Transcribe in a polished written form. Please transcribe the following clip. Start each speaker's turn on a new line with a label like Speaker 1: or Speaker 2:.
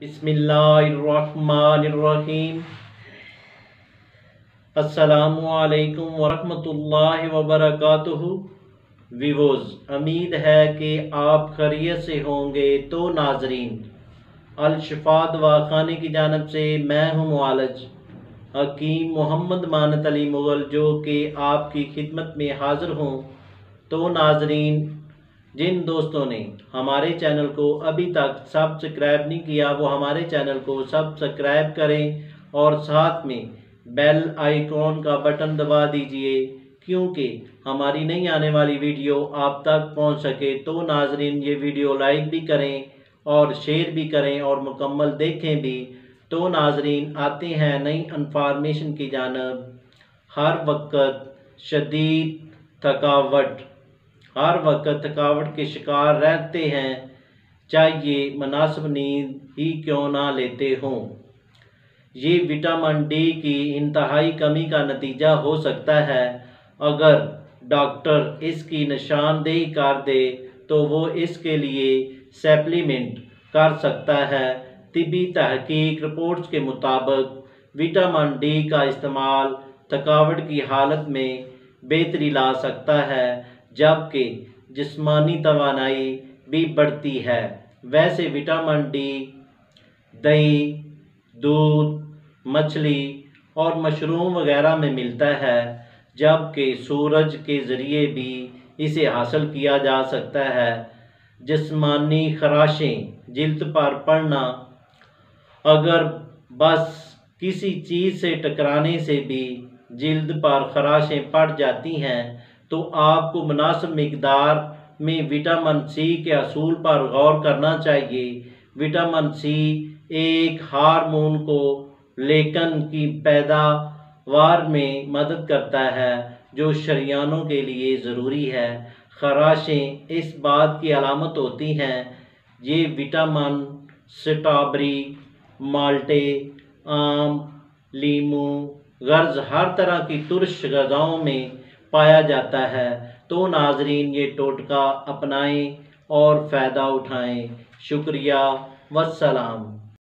Speaker 1: بسم اللہ الرحمن الرحیم۔ السلام علیکم ورحمۃ اللہ وبرکاتہ۔ ویوز، امید ہے کہ آپ خیریت سے ہوں گے۔ تو ناظرین، الشفا دواخانے کی جانب سے میں ہوں معالج حکیم محمد مانت علی مغل، جو کہ آپ کی خدمت میں حاضر ہوں۔ تو ناظرین، جن دوستوں نے ہمارے چینل کو ابھی تک سبسکرائب نہیں کیا وہ ہمارے چینل کو سبسکرائب کریں اور ساتھ میں بیل آئیکن کا بٹن دبا دیجئے، کیونکہ ہماری نئی آنے والی ویڈیو آپ تک پہنچ سکے۔ تو ناظرین، یہ ویڈیو لائک بھی کریں اور شیئر بھی کریں اور مکمل دیکھیں بھی۔ تو ناظرین، آتے ہیں نئی انفارمیشن کی جانب۔ ہر وقت شدید تھکاوٹ کے شکار رہتے ہیں، چاہیے مناسب نیند ہی کیوں نہ لیتے ہوں۔ یہ وٹامن ڈی کی انتہائی کمی کا نتیجہ ہو سکتا ہے۔ اگر ڈاکٹر اس کی نشاندہی کر دے تو وہ اس کے لیے سپلیمنٹ کر سکتا ہے۔ طبی تحقیق رپورٹس کے مطابق وٹامن ڈی کا استعمال تھکاوٹ کی حالت میں بہتری لا سکتا ہے، جبکہ جسمانی توانائی بھی بڑھتی ہے۔ ویسے وٹامن ڈی دہی، دودھ، مچھلی اور مشروم وغیرہ میں ملتا ہے، جبکہ سورج کے ذریعے بھی اسے حاصل کیا جا سکتا ہے۔ جسمانی خراشیں، جلد پر پڑنا، اگر بس کسی چیز سے ٹکرانے سے بھی جلد پر خراشیں پڑ جاتی ہیں تو آپ کو مناسب مقدار میں وٹامن سی کے اصول پر غور کرنا چاہیے۔ وٹامن سی ایک ہارمون کو لیکن کی پیداوار میں مدد کرتا ہے، جو شریانوں کے لیے ضروری ہے۔ خراشیں اس بات کی علامت ہوتی ہیں۔ یہ وٹامن سٹرابیری، مالٹے، آم، لیموں غرض ہر طرح کی ترش غذاؤں میں پایا جاتا ہے۔ تو ناظرین، یہ ٹوٹکا اپنائیں اور فائدہ اٹھائیں۔ شکریہ، والسلام۔